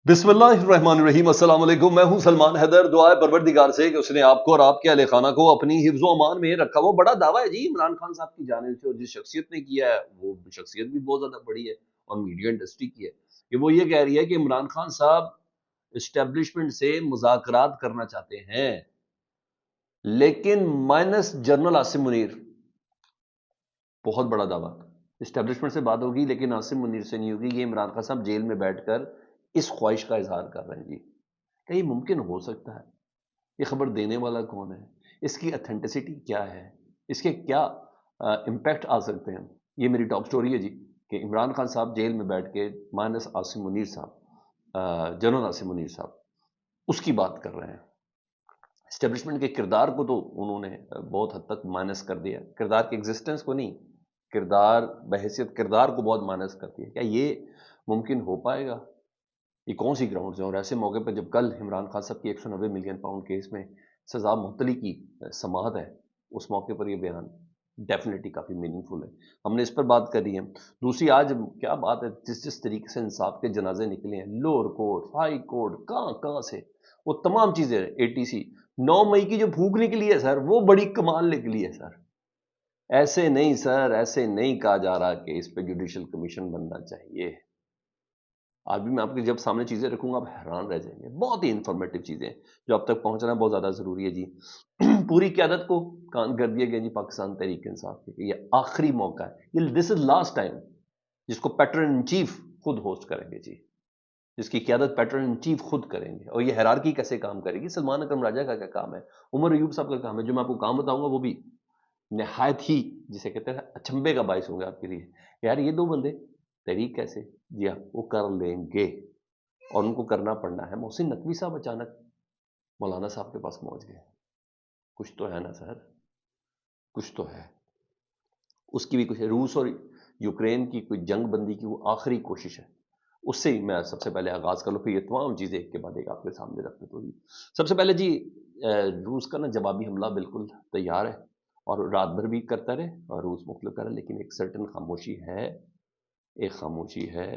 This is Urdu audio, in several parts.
بسم اللہ الرحمن الرحیم۔ السلام علیکم، میں ہوں سلمان حیدر۔ دعا ہے پروردگار سے کہ اس نے آپ کو اور آپ کے اہل خانہ کو اپنی حفظ و امان میں رکھا۔ وہ بڑا دعویٰ ہے جی عمران خان صاحب کی جانب سے، اور جس شخصیت نے کیا ہے وہ شخصیت بھی بہت زیادہ بڑی ہے اور میڈیا انڈسٹری کی ہے، کہ وہ یہ کہہ رہی ہے کہ عمران خان صاحب اسٹیبلشمنٹ سے مذاکرات کرنا چاہتے ہیں لیکن مائنس جنرل عاصم منیر۔ بہت بڑا دعویٰ، اسٹیبلشمنٹ سے بات ہوگی لیکن عاصم منیر سے نہیں ہوگی۔ یہ عمران خان صاحب جیل میں بیٹھ کر اس خواہش کا اظہار کر رہے ہیں جی۔ کیا یہ ممکن ہو سکتا ہے؟ یہ خبر دینے والا کون ہے؟ اس کی اتھینٹسٹی کیا ہے؟ اس کے کیا امپیکٹ آ سکتے ہیں؟ یہ میری ٹاپ سٹوری ہے جی، کہ عمران خان صاحب جیل میں بیٹھ کے مائنس عاصم منیر صاحب، جنرل عاصم منیر صاحب، اس کی بات کر رہے ہیں۔ اسٹیبلشمنٹ کے کردار کو تو انہوں نے بہت حد تک مائنس کر دیا، کردار کے ایگزسٹنس کو نہیں، کردار بحیثیت کردار کو بہت مائنس کر دیا۔ کیا یہ ممکن ہو پائے گا؟ یہ کون سی گراؤنڈز ہیں؟ اور ایسے موقع پہ جب کل عمران خان صاحب کی 190 ملین پاؤنڈ کیس میں سزا معطلی کی سماعت ہے، اس موقع پر یہ بیان ڈیفینیٹلی کافی میننگ فل ہے۔ ہم نے اس پر بات کری ہے۔ دوسری، آج کیا بات ہے، جس طریقے سے انصاف کے جنازے نکلے ہیں، لوور کورٹ، ہائی کورٹ، کہاں سے وہ تمام چیزیں، ATC 9 مئی کی جو پھونک نکلی ہے سر، وہ بڑی کمال نکلی ہے سر۔ ایسے نہیں سر، ایسے نہیں کہا جا رہا کہ اس پہ جوڈیشل کمیشن بننا چاہیے۔ آج بھی میں آپ کے جب سامنے چیزیں رکھوں گا آپ حیران رہ جائیں گے۔ بہت ہی انفارمیٹیو چیزیں جو اب تک پہنچنا بہت زیادہ ضروری ہے جی۔ پوری قیادت کو کان کر دیا گیا جی پاکستان تحریک انصاف کے، کہ یہ آخری موقع ہے، یہ دس از لاسٹ ٹائم، جس کو پیٹرن ان چیف خود ہوسٹ کریں گے جی، جس کی قیادت پیٹرن ان چیف خود کریں گے۔ اور یہ ہیرارکی کیسے کام کرے گی؟ سلمان اکرم راجہ کا کیا کام ہے، عمر ایوب صاحب کا کام ہے۔ جو میں آپ کو کام بتاؤں گا وہ بھی نہایت ہی، جسے کہتے ہیں اچنبے کا باعث ہوں گے آپ کے لیے، یار یہ دو بندے تحریک کیسے؟ جی ہاں، وہ کر لیں گے، اور ان کو کرنا پڑنا ہے۔ محسن نقوی صاحب اچانک مولانا صاحب کے پاس پہنچ گئے، کچھ تو ہے نا سر، کچھ تو ہے۔ اس کی بھی کچھ ہے، روس اور یوکرین کی کوئی جنگ بندی کی وہ آخری کوشش ہے، اس سے ہی میں سب سے پہلے آغاز کر لوں، پھر یہ تمام چیزیں ایک کے بعد ایک آپ کے سامنے رکھتے تو جی۔ سب سے پہلے جی، روس کا نا جوابی حملہ بالکل تیار ہے، اور رات بھر بھی کرتا رہے اور روس مختلف کر رہے، لیکن ایک سرٹن خاموشی ہے، ایک خاموشی ہے،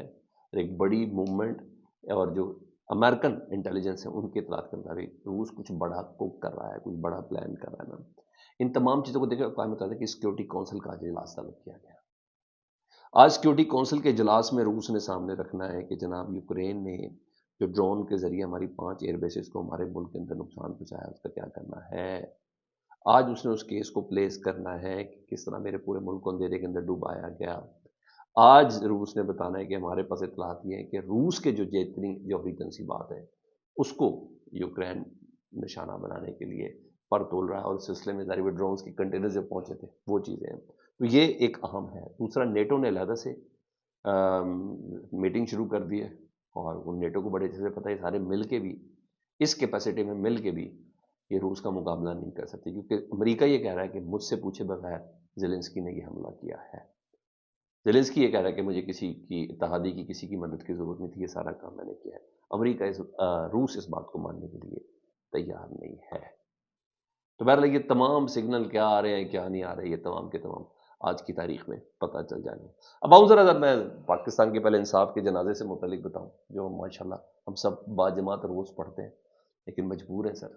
ایک بڑی موومنٹ، اور جو امریکن انٹیلیجنس ہے ان کے اطلاعات کے مطابق روس کچھ بڑا کوک کر رہا ہے، کچھ بڑا پلان کر رہا ہے نا۔ ان تمام چیزوں کو دیکھ کر قائم ہوتا ہے کہ سیکورٹی کونسل کا آج اجلاس طلب کیا گیا۔ آج سیکورٹی کونسل کے اجلاس میں روس نے سامنے رکھنا ہے کہ جناب یوکرین نے جو ڈرون کے ذریعے ہماری 5 ایئر بیسز کو ہمارے ملک کے اندر نقصان پہنچایا، اس کا کیا کرنا ہے۔ آج اس نے اس کیس کو پلیس کرنا ہے کہ کس طرح میرے پورے ملک کو اندھیرے کے اندر ڈوبایا گیا۔ آج روس نے بتانا ہے کہ ہمارے پاس اطلاعات یہ ہے کہ روس کے جو جتنی جوہری تنصیبات ہیں اس کو یوکرین نشانہ بنانے کے لیے پر تول رہا ہے، اور اس سلسلے میں ظاہر ڈرونز کی کنٹینر جو پہنچے تھے وہ چیزیں ہیں، تو یہ ایک اہم ہے۔ دوسرا، نیٹو نے علیحدہ سے میٹنگ شروع کر دی ہے، اور وہ نیٹو کو بڑے اچھے سے پتہ ہے سارے مل کے بھی اس کیپیسٹی میں مل کے بھی یہ روس کا مقابلہ نہیں کر سکتے، کیونکہ امریکہ یہ کہہ رہا ہے کہ مجھ سے پوچھے بغیر زیلنسکی نے یہ حملہ کیا ہے۔ زیلنسکی یہ کہہ رہا ہے کہ مجھے کسی کی اتحادی کی، کسی کی مدد کی ضرورت نہیں تھی، یہ سارا کام میں نے کیا ہے۔ امریکہ روس اس بات کو ماننے کے لیے تیار نہیں ہے۔ تو بہرحال یہ تمام سگنل کیا آ رہے ہیں کیا نہیں آ رہے، یہ تمام کے تمام آج کی تاریخ میں پتہ چل جائیں گے۔ اب آؤں ذرا میں پاکستان کے پہلے انصاف کے جنازے سے متعلق بتاؤں، جو ماشاءاللہ ہم سب باجماعت روز پڑھتے ہیں، لیکن مجبور ہیں سر،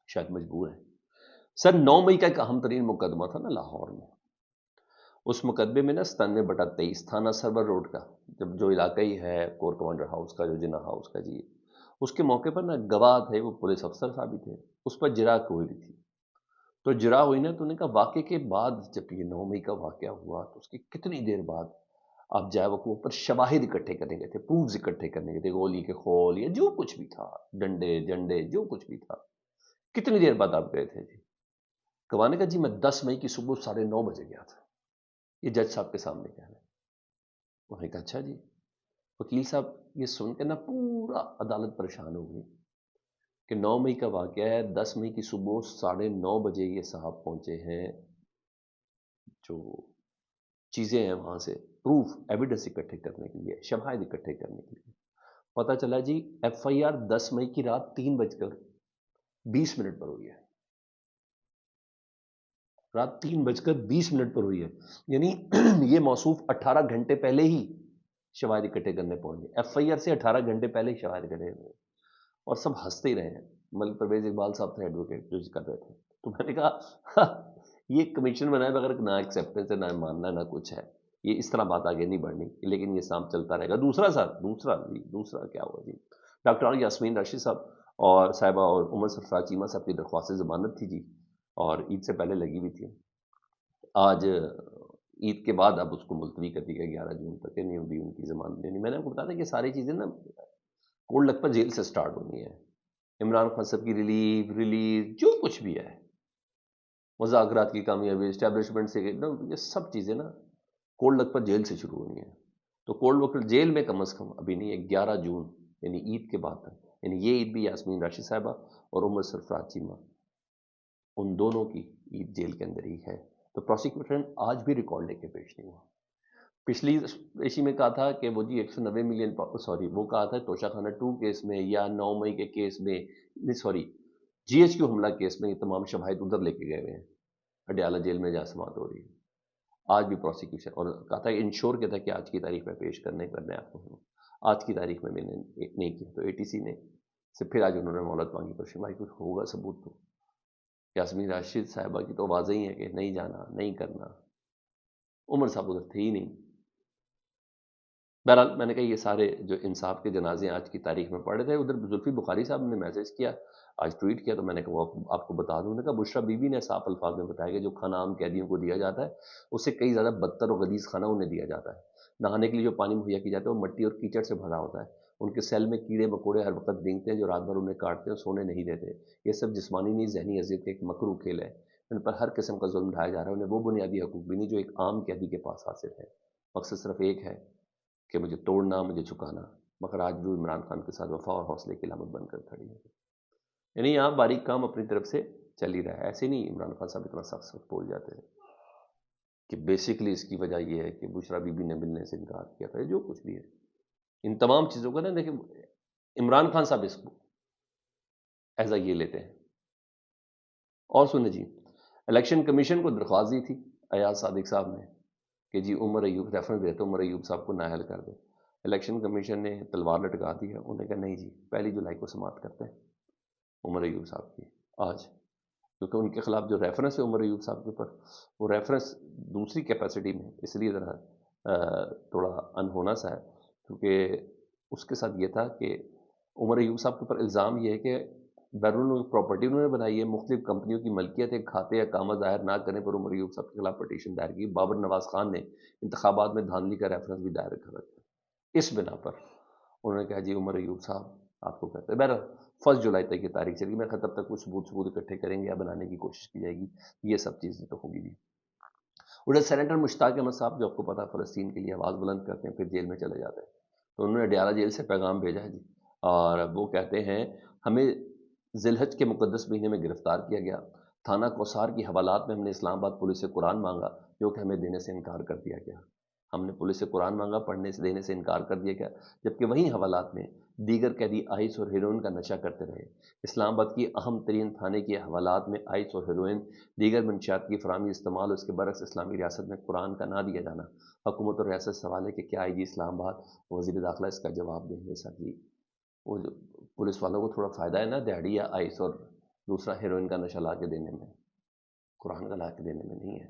شاید مجبور ہیں سر۔ 9 مئی کا ایک اہم ترین مقدمہ تھا نا لاہور میں، اس مقدمے میں نا 97/23 تھانہ سرور روڈ کا، جب جو علاقائی ہے کور کمانڈر ہاؤس کا، جو جناح ہاؤس کا جی، اس کے موقع پر نا گواہ تھے، وہ پولیس افسر صاحب ہی تھے، اس پر جرح ہوئی تھی۔ تو جرح ہوئی نا، تو انہوں نے کہا واقعے کے بعد، جب یہ 9 مئی کا واقعہ ہوا تو اس کی کتنی دیر بعد آپ جائے وقوع پر شواہد اکٹھے کرنے گئے تھے، پروفز اکٹھے کرنے گئے تھے، گولی کے خول یا جو کچھ بھی تھا، ڈنڈے جنڈے جو کچھ بھی تھا، کتنی دیر بعد آپ گئے تھے جی؟ گواہ نے کہا جی میں 10 مئی کی صبح 9:30 بجے گیا تھا۔ یہ جج صاحب کے سامنے کہہ رہے ہیں۔ انہوں نے کہا اچھا جی۔ وکیل صاحب یہ سن کے نا پورا عدالت پریشان ہو گئی کہ 9 مئی کا واقعہ ہے، 10 مئی کی صبح 9:30 بجے یہ صاحب پہنچے ہیں، جو چیزیں ہیں وہاں سے پروف ایویڈنس اکٹھے کرنے کے لیے، شواہد اکٹھے کرنے کے لیے۔ پتہ چلا جی FIR 10 مئی کی رات 3:20 پر ہوئی ہے، رات 3:20 پر ہوئی ہے، یعنی یہ موصوف 18 گھنٹے پہلے ہی شواہد اکٹھے کرنے پہنچ گئے. ایف آئی آر سے 18 گھنٹے پہلے ہی شواہد اکٹھے ہوئے اور سب ہنستے ہی رہے ہیں. ملک پرویز اقبال صاحب تھے ایڈوکیٹ جو کر رہے تھے. تو میں نے کہا یہ کمیشن بنائے بغیر نہ ایکسیپٹنس ہے نہ ماننا نہ کچھ ہے. یہ اس طرح بات آگے نہیں بڑھنی, لیکن یہ سام چلتا رہے گا. دوسرا کیا ہوا جی, ڈاکٹر یاسمین راشد صاحب اور صاحبہ اور عمر سرفراز چیمہ صاحب کی درخواست ضمانت تھی جی, اور عید سے پہلے لگی ہوئی تھی. آج عید کے بعد اب اس کو ملتوی کر دی گیا 11 جون تک, نہیں ہوگی ان کی ضمانت نہیں. میں نے آپ کو بتایا تھا کہ ساری چیزیں نا کوڑ لکھپت جیل سے سٹارٹ ہونی ہے. عمران خان صاحب کی ریلیز جو کچھ بھی ہے, مذاکرات کی کامیابی, اسٹیبلشمنٹ سے یہ سب چیزیں نا کوڑ لکھپت جیل سے شروع ہونی ہے. تو کوڑ لکھپت جیل میں کم از کم ابھی نہیں ہے 11 جون یعنی عید کے بعد تک, یعنی یہ عید بھی یاسمین راشد صاحبہ اور عمر سرفراز چیمہ ان دونوں کی عید جیل کے اندر ہی ہے. تو پروسیکیوٹر نے آج بھی ریکارڈ لے کے پیش نہیں ہوا. پچھلی پیشی میں کہا تھا کہ وہ جی 190 ملین وہ کہا تھا توشہ خانہ 2 کیس میں یا 9 مئی کے کیس میں, جی ایچ کیو حملہ کیس میں یہ تمام شواہد ادھر لے کے گئے ہوئے ہیں, اڈیالہ جیل میں جہاں سماعت ہو رہی ہے. آج بھی پروسیکیوشن اور کہا تھا انشور کیا تھا کہ آج کی تاریخ میں پیش کرنے آپ کو. آج کی تاریخ میں نے نہیں کیا, تو اے ٹی سی نے سے پھر آج انہوں نے مہلت مانگی. تو بھائی کچھ ہوگا ثبوت تو. یاسمین راشد صاحبہ کی تو واضح ہی ہے کہ نہیں جانا نہیں کرنا. عمر صاحب ادھر تھے ہی نہیں. بہرحال میں نے کہا یہ سارے جو انصاف کے جنازے آج کی تاریخ میں پڑے تھے. ادھر زلفی بخاری صاحب نے میسج کیا, آج ٹویٹ کیا, تو میں نے کہا وہ آپ کو بتا دوں. نے کہا بشرا بی بی نے صاف الفاظ میں بتایا کہ جو کھانا عام قیدیوں کو دیا جاتا ہے اس سے کئی زیادہ بدتر اور غلیظ کھانا انہیں دیا جاتا ہے. نہانے کے لیے جو پانی مہیا کیا جاتا ہے وہ مٹی اور کیچڑ سے بھرا ہوتا ہے. ان کے سیل میں کیڑے مکوڑے ہر وقت رینگتے ہیں جو رات بھر انہیں کاٹتے ہیں اور سونے نہیں دیتے. یہ سب جسمانی نہیں ذہنی اذیت کا ایک مکروہ کھیل ہے. ان پر ہر قسم کا ظلم ڈھایا جا رہا ہے. انہیں وہ بنیادی حقوق بھی نہیں جو ایک عام قیدی کے پاس حاصل ہے. مقصد صرف ایک ہے کہ مجھے توڑنا, مجھے جھکانا. مگر آج بھی عمران خان کے ساتھ وفا اور حوصلے کی علامت بن کر کھڑی ہے. یعنی یہاں باریک کام اپنی طرف سے چل ہی رہا ہے. ایسے نہیں عمران خان صاحب اتنا سخت بول جاتے ہیں کہ بیسکلی اس کی وجہ یہ ہے کہ بشرا بی بی نے ملنے سے انکار کیا تھا. جو کچھ بھی ہے ان تمام چیزوں کا نا دیکھیں, عمران خان صاحب اس کو ایسا یہ لیتے ہیں. اور سنیں جی, الیکشن کمیشن کو درخواست دی تھی ایاز صادق صاحب نے کہ جی عمر ایوب ریفرنس دیتے عمر ایوب صاحب کو نااہل کر دے. الیکشن کمیشن نے تلوار لٹکا دی ہے. انہوں نے کہا نہیں جی 1 جولائی کو سماعت کرتے ہیں عمر ایوب صاحب کی آج, کیونکہ ان کے خلاف جو ریفرنس ہے عمر ایوب صاحب کے اوپر وہ ریفرنس دوسری کیپیسٹی میں, اس لیے ذرا تھوڑا انہونا سا ہے. کیونکہ اس کے ساتھ یہ تھا کہ عمر ایوب صاحب کے اوپر الزام یہ ہے کہ بیرون ملک پراپرٹی انہوں نے بنائی ہے, مختلف کمپنیوں کی ملکیت ہے, کھاتے یا کامہ ظاہر نہ کرنے پر عمر ایوب صاحب کے خلاف پٹیشن دائر کی. بابر نواز خان نے انتخابات میں دھاندلی کا ریفرنس بھی دائر کر رکھا. اس بنا پر انہوں نے کہا جی عمر ایوب صاحب آپ کو کہتے ہیں. بہرحال 1 جولائی تک یہ تاریخ چلے گی. میں تب تک کچھ ثبوت اکٹھے کریں گے یا بنانے کی کوشش کی جائے گی. یہ سب چیزیں تو ہوگی جی. ادھر سینیٹر مشتاق احمد صاحب جو آپ کو پتا فلسطین کے لیے آواز بلند کرتے ہیں پھر جیل میں چلے جاتے ہیں. تو انہوں نے اڈیالہ جیل سے پیغام بھیجا ہے جی, اور وہ کہتے ہیں ہمیں ذی الحج کے مقدس مہینے میں گرفتار کیا گیا. تھانہ کوثار کی حوالات میں ہم نے اسلام آباد پولیس سے قرآن مانگا جو کہ ہمیں دینے سے انکار کر دیا گیا. ہم نے پولیس سے قرآن مانگا, پڑھنے سے دینے سے انکار کر دیا گیا, جبکہ وہیں حوالات میں دیگر قیدی آئس اور ہیروئن کا نشہ کرتے رہے. اسلام آباد کی اہم ترین تھانے کے حوالات میں آئس اور ہیروئن دیگر منشیات کی فراہمی استعمال اور اس کے برعکس اسلامی ریاست میں قرآن کا نہ دیا جانا. حکومت اور ریاست سوال ہے کہ کیا آئی جی اسلام آباد وزیر داخلہ اس کا جواب دیں گے. سر جی وہ پولیس والوں کو تھوڑا فائدہ ہے نا دہڑی یا آئس اور دوسرا ہیروئن کا نشہ لا کے دینے میں, قرآن کا لا کے دینے میں نہیں ہے.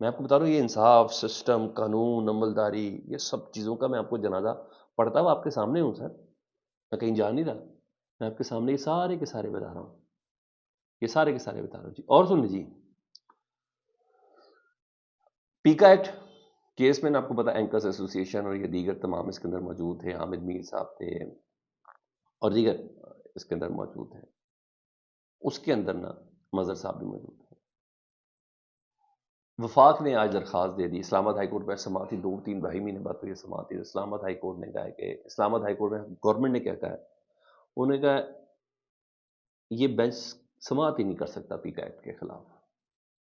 میں آپ کو بتا رہا ہوں یہ انصاف سسٹم قانون عملداری یہ سب چیزوں کا میں آپ کو جنازہ پڑھتا ہوں آپ کے سامنے ہوں سر, میں کہیں جا نہیں رہا, میں آپ کے سامنے یہ سارے کے سارے بتا رہا ہوں, یہ سارے کے سارے بتا رہا ہوں جی. اور سن لیجیے پیکا ایکٹ کیس میں آپ کو پتا اینکرز ایسوسی ایشن اور یہ دیگر تمام اس کے اندر موجود تھے. حامد میر صاحب تھے اور دیگر اس کے اندر موجود ہیں. اس کے اندر نا مظہر صاحب بھی موجود ہیں. وفاق نے آج درخواست دے دی اسلام آباد ہائی کورٹ میں سماعت تھی 2-3 مہینے بعد تو یہ سماعت تھی. اسلام آباد ہائی کورٹ نے کہا کہ اسلام آباد ہائی کورٹ میں گورنمنٹ نے کیا کہا ہے, انہوں نے کہا یہ بینچ سماعت ہی نہیں کر سکتا پیکا ایکٹ کے خلاف,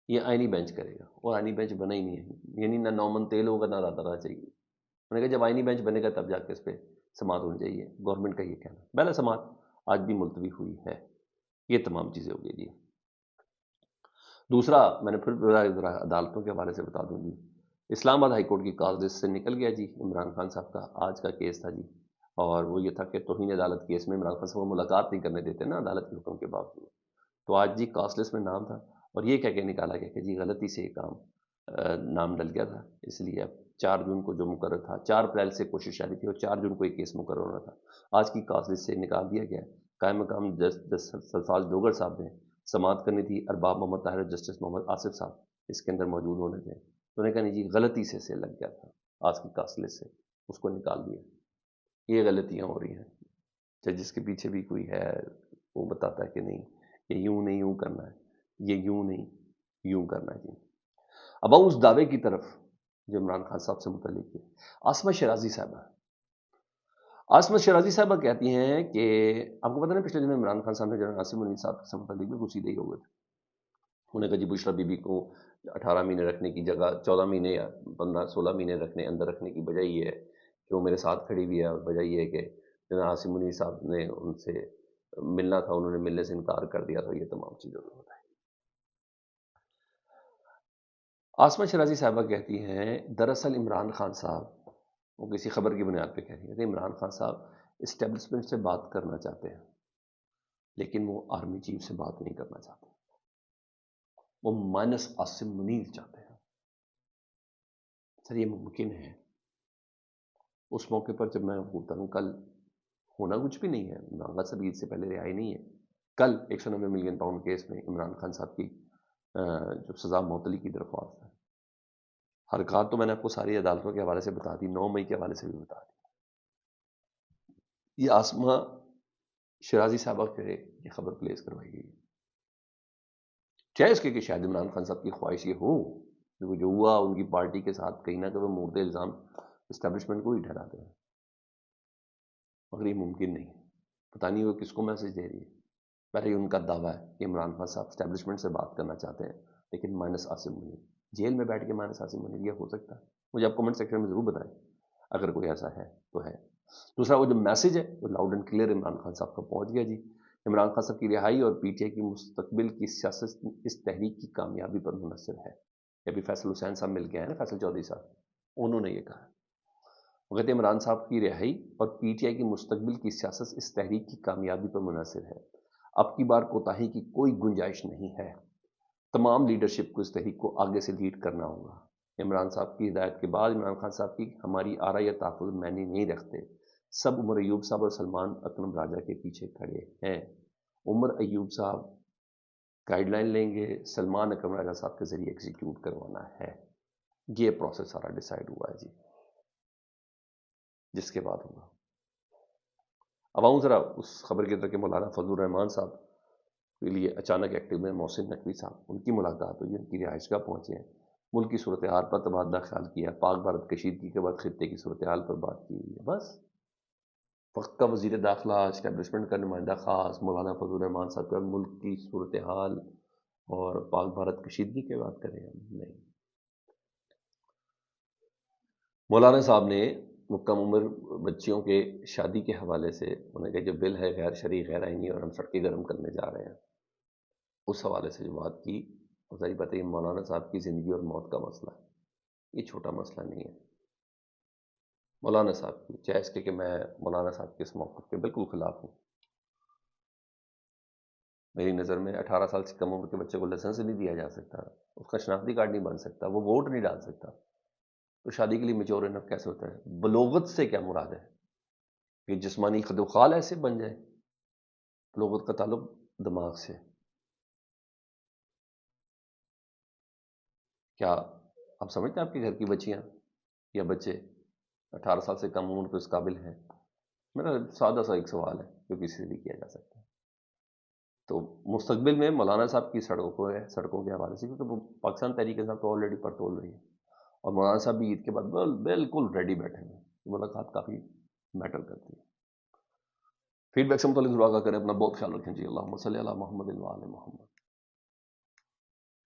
یہ آئینی بینچ کرے گا, اور آئینی بینچ بنا ہی نہیں ہے. یعنی نہ نومن تیل ہوگا نہ راتا رہا چاہیے. انہوں نے کہا جب آئینی بینچ بنے گا تب جا کے اس پہ سماعت ہونی چاہیے. گورنمنٹ کا یہ کہنا. پہلا سماعت آج بھی ملتوی ہوئی ہے. یہ تمام چیزیں ہو گئی جی. دوسرا میں نے پھر عدالتوں کے حوالے سے بتا دوں گی اسلام آباد ہائی کورٹ کی کال لسٹ سے نکل گیا جی عمران خان صاحب کا آج کا کیس تھا جی، اور وہ یہ تھا کہ توہین عدالت کیس میں عمران خان صاحب کو ملاقات نہیں کرنے دیتے نا عدالت کے حکم کے باوجود، تو آج جی کاسٹ لسٹ میں نام تھا، اور یہ کہہ کے نکالا گیا کہ جی غلطی سے یہ کام نام ڈل گیا تھا، اس لیے اب 4 جون کو جو مقرر تھا، 4 اپریل سے کوشش جاری تھی اور 4 جون کو یہ کیس مقرر ہونا تھا، آج کی کاسٹ لسٹ سے نکال دیا گیا۔ قائم مقام جسٹس سرفراز ڈوگر صاحب نے سماعت کرنی تھی، ارباب محمد طاہر اور جسٹس محمد آصف صاحب اس کے اندر موجود ہونے تھے، تو انہوں نے کہا نہیں جی غلطی سے لگ گیا تھا آج کی کاسٹ لسٹ سے، اس کو نکال دیا۔ یہ غلطیاں ہو رہی ہیں، جس کے پیچھے بھی کوئی ہے وہ بتاتا ہے کہ نہیں یہ یوں نہیں یوں کرنا ہے، یہ یوں نہیں یوں کرنا ہے جی۔ اب آؤں اس دعوے کی طرف جو عمران خان صاحب سے متعلق ہے۔ عاصمہ شیرازی صاحبہ کہتی ہیں کہ آپ کو پتہ نہیں پچھلے دن عمران خان صاحب نے جنرل عاصم منیر صاحب سے متعلق بھی گسیدگی ہو گئے تھے، انہوں نے کہا جی بشرا بی بی کو 18 مہینے رکھنے کی جگہ 14 مہینے یا 15-16 مہینے اندر رکھنے کی وجہ یہ ہے کہ وہ میرے ساتھ کھڑی ہوئی ہے، اور وجہ یہ ہے کہ جنرل عاصم منیر صاحب نے ان سے ملنا تھا، انہوں نے ملنے سے انکار کر دیا تھا، یہ تمام چیزیں بتائی۔ عاصمہ شیرازی صاحبہ کہتی ہیں دراصل عمران خان صاحب، وہ کسی خبر کی بنیاد پہ کہہ رہی ہیں کہ عمران خان صاحب اسٹیبلشمنٹ سے بات کرنا چاہتے ہیں لیکن وہ آرمی چیف سے بات نہیں کرنا چاہتے، وہ مائنس عاصم منیر چاہتے ہیں۔ سر یہ ممکن ہے؟ اس موقع پر جب میں ہوتا ہوں، کل ہونا کچھ بھی نہیں ہے، عمران خان صاحب عید سے پہلے رہائی نہیں ہے، کل 190 ملین پاؤنڈ کیس میں عمران خان صاحب کی جو سزا معطلی کی درخواست ہے، حرکات تو میں نے آپ کو ساری عدالتوں کے حوالے سے بتا دی، 9 مئی کے حوالے سے بھی بتا دی۔ یہ عاصمہ شیرازی صاحبہ کے یہ خبر پلیس کروائی گئی، چاہے اس کے کہ شاید عمران خان صاحب کی خواہش یہ ہو جو ہوا ان کی پارٹی کے ساتھ کہیں نہ کہیں مورد الزام اسٹیبلشمنٹ کو ہی ٹھہراتے ہیں، مگر یہ ممکن نہیں، پتہ نہیں وہ کس کو میسج دے رہی ہے۔ پہلے ان کا دعویٰ ہے کہ عمران خان صاحب اسٹیبلشمنٹ سے بات کرنا چاہتے ہیں لیکن مائنس عاصم منیر، جیل میں بیٹھ کے مائنس عاصم منیر، یہ ہو سکتا ہے؟ مجھے آپ کمنٹ سیکشن میں ضرور بتائیں اگر کوئی ایسا ہے تو ہے۔ دوسرا وہ جو میسج ہے وہ loud and clear Imran Khan صاحب کا پہنچ گیا جی، عمران خان صاحب کی رہائی اور پی ٹی آئی کی مستقبل کی سیاست اس تحریک کی کامیابی پر منحصر ہے۔ ابھی فیصل حسین صاحب مل کے ہیں نا، فیصل چودھری صاحب، انہوں نے یہ کہا، وہ کہتے ہیں عمران صاحب کی رہائی اور پی ٹی آئی کی مستقبل کی سیاست اس تحریک کی کامیابی پر منحصر ہے، اب کی بار کوتاہی کی کوئی گنجائش نہیں ہے، تمام لیڈرشپ کو اس تحریک کو آگے سے لیڈ کرنا ہوگا۔ عمران صاحب کی ہدایت کے بعد عمران خان صاحب کی ہماری آرا یا تحفظ معنی نہیں رکھتے، سب عمر ایوب صاحب اور سلمان اکرم راجہ کے پیچھے کھڑے ہیں، عمر ایوب صاحب گائیڈ لائن لیں گے، سلمان اکرم راجہ صاحب کے ذریعے ایگزیکیوٹ کروانا ہے، یہ پروسیس سارا ڈیسائیڈ ہوا ہے جی، جس کے بعد ہوگا۔ اب آؤں ذرا اس خبر کی طرح کہ مولانا فضل الرحمان صاحب کے لیے اچانک ایکٹیو میں محسن نقوی صاحب، ان کی ملاقات ہوئی، ان کی رہائش گاہ پہنچے ہیں، ملک کی صورتحال پر تبادلہ خیال کیا، پاک بھارت کشیدگی کے بعد خطے کی صورتحال پر بات کی ہوئی ہے، بس وقت کا وزیر داخلہ، اسٹیبلشمنٹ کا نمائندہ خاص مولانا فضل الرحمان صاحب کا ملک کی صورتحال اور پاک بھارت کشیدگی کی بات کریں ہم نہیں۔ مولانا صاحب نے مکم عمر بچیوں کے شادی کے حوالے سے انہوں نے کہا جو بل ہے غیر شرعی غیر آئینی اور ہم سڑکیں گرم کرنے جا رہے ہیں، اس حوالے سے جو بات کی، اور ظاہر بات ہے یہ مولانا صاحب کی زندگی اور موت کا مسئلہ ہے، یہ چھوٹا مسئلہ نہیں ہے مولانا صاحب کی، چاہے اس کے کہ میں مولانا صاحب کے اس موقف کے بالکل خلاف ہوں۔ میری نظر میں 18 سال سے کم عمر کے بچے کو لائسنس نہیں دیا جا سکتا، اس کا شناختی کارڈ نہیں بن سکتا، وہ ووٹ نہیں ڈال سکتا، تو شادی کے لیے میچور انف کیسے ہوتا ہے؟ بلوغت سے کیا مراد ہے کہ جسمانی خد و خال ایسے بن جائے؟ بلوغت کا تعلق دماغ سے۔ کیا آپ سمجھتے ہیں آپ کے گھر کی بچیاں یا بچے 18 سال سے کم عمر پہ اس قابل ہیں؟ میرا سادہ سا ایک سوال ہے جو کسی سے بھی کیا جا سکتا ہے۔ تو مستقبل میں مولانا صاحب کی سڑکوں کے حوالے سے، کیونکہ وہ پاکستان تحریک انصاف تو آلریڈی پڑتول رہی ہے، اور مولانا صاحب بھی عید کے بعد بالکل ریڈی بیٹھے ہیں، ملاقات کافی میٹر کرتی ہے۔ فیڈ بیک سے متعلق ضرور آگاہ کریں، اپنا بہت خیال رکھیں جی، اللہم صلی علی محمد و آل محمد۔